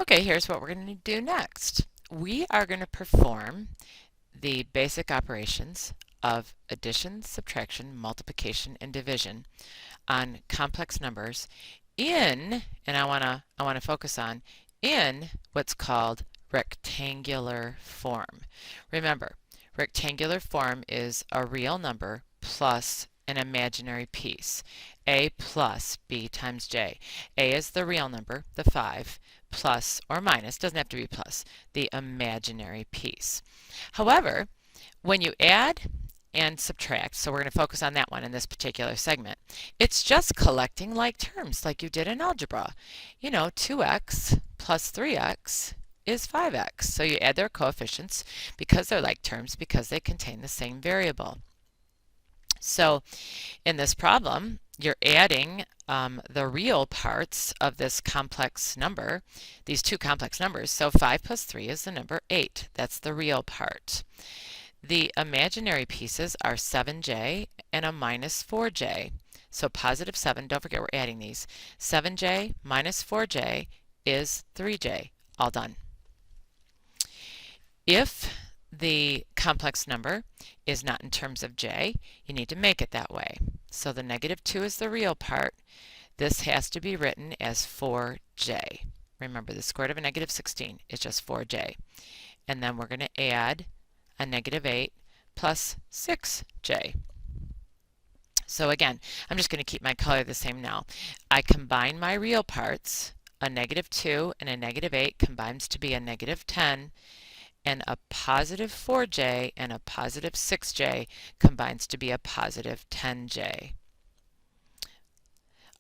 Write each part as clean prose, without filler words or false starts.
Okay, here's what we're going to do next. We are going to perform the basic operations of addition, subtraction, multiplication, and division on complex numbers and I want to focus on in what's called rectangular form. Remember, rectangular form is a real number plus an imaginary piece. A plus B times J. A is the real number, the 5, plus or minus, doesn't have to be plus, the imaginary piece. However, when you add and subtract, so we're going to focus on that one in this particular segment, it's just collecting like terms like you did in algebra. You know, 2x plus 3x is 5x. So you add their coefficients because they're like terms because they contain the same variable. So in this problem, you're adding the real parts of this complex number, these two complex numbers. So 5 plus 3 is the number 8. That's the real part. The imaginary pieces are 7j and a minus 4j. So positive 7, don't forget we're adding these. 7j minus 4j is 3j. All done. If the complex number is not in terms of j, you need to make it that way. So the negative 2 is the real part. This has to be written as 4j. Remember, the square root of a negative 16 is just 4j. And then we're going to add a negative 8 plus 6j. So again, I'm just going to keep my color the same now. I combine my real parts. A negative 2 and a negative 8 combines to be a negative 10, and a positive 4j and a positive 6j combines to be a positive 10j.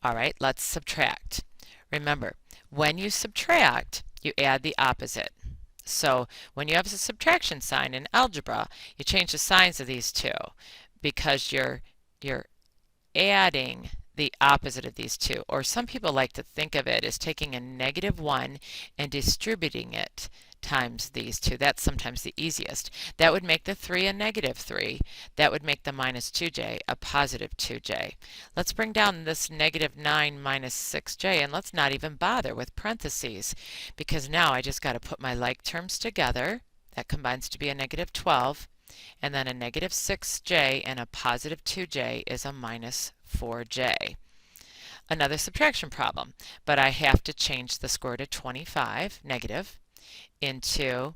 All right, let's subtract. Remember, when you subtract, you add the opposite. So when you have a subtraction sign in algebra, you change the signs of these two because you're adding the opposite of these two. Or some people like to think of it as taking a negative 1 and distributing it times these two. That's sometimes the easiest. That would make the 3 a negative 3. That would make the minus 2j a positive 2j. Let's bring down this negative 9 minus 6j, and let's not even bother with parentheses, because now I just got to put my like terms together. That combines to be a negative 12, and then a negative 6j and a positive 2j is a minus 4j. Another subtraction problem, but I have to change the square root of 25, negative, into,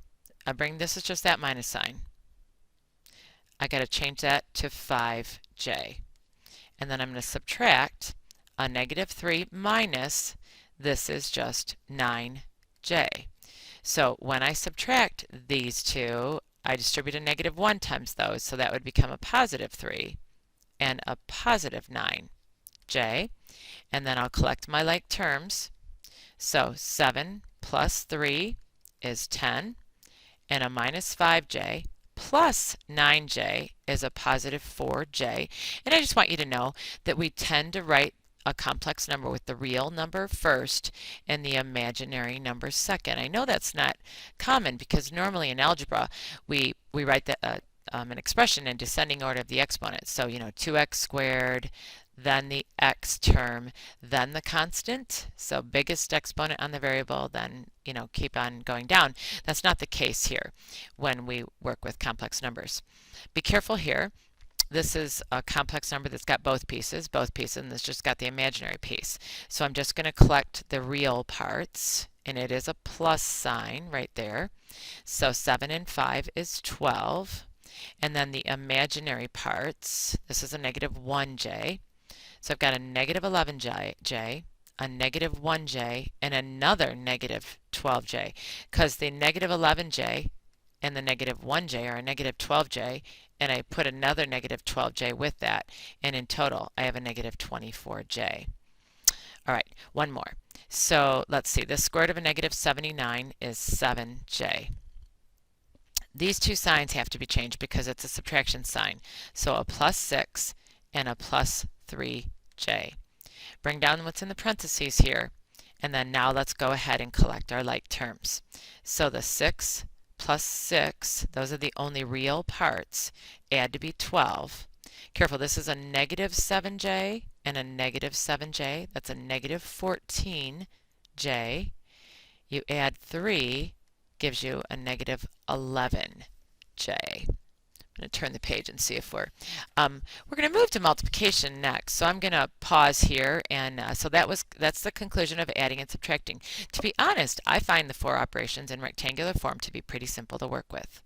this is just that minus sign. I got to change that to 5j. And then I'm going to subtract a negative 3 minus, this is just 9j. So when I subtract these two, I distribute a negative 1 times those, so that would become a positive 3 and a positive 9j. And then I'll collect my like terms. So 7 plus 3 is 10, and a minus 5j plus 9j is a positive 4j. And I just want you to know that we tend to write a complex number with the real number first and the imaginary number second. I know that's not common because normally in algebra we write an expression in descending order of the exponents. So, 2x squared, then the x term, then the constant. So biggest exponent on the variable, then, keep on going down. That's not the case here when we work with complex numbers. Be careful here. This is a complex number that's got both pieces, and this just got the imaginary piece. So I'm just going to collect the real parts, and it is a plus sign right there. So 7 and 5 is 12. And then the imaginary parts, this is a negative 1j. So I've got a negative 11j, a negative 1j, and another negative 12j, because the negative 11j and the negative 1j are a negative 12j, and I put another negative 12j with that, and in total I have a negative 24j. All right, one more. So let's see, the square root of a negative 79 is 7j. These two signs have to be changed because it's a subtraction sign. So a plus 6 and a plus 3j. Bring down what's in the parentheses here, and then now let's go ahead and collect our like terms. So the 6 plus 6, those are the only real parts, add to be 12. Careful, this is a negative 7j and a negative 7j. That's a negative 14j. You add 3, gives you a negative 11j. I'm going to turn the page and see if we're going to move to multiplication next. So I'm going to pause here, and so that's the conclusion of adding and subtracting. To be honest, I find the 4 operations in rectangular form to be pretty simple to work with.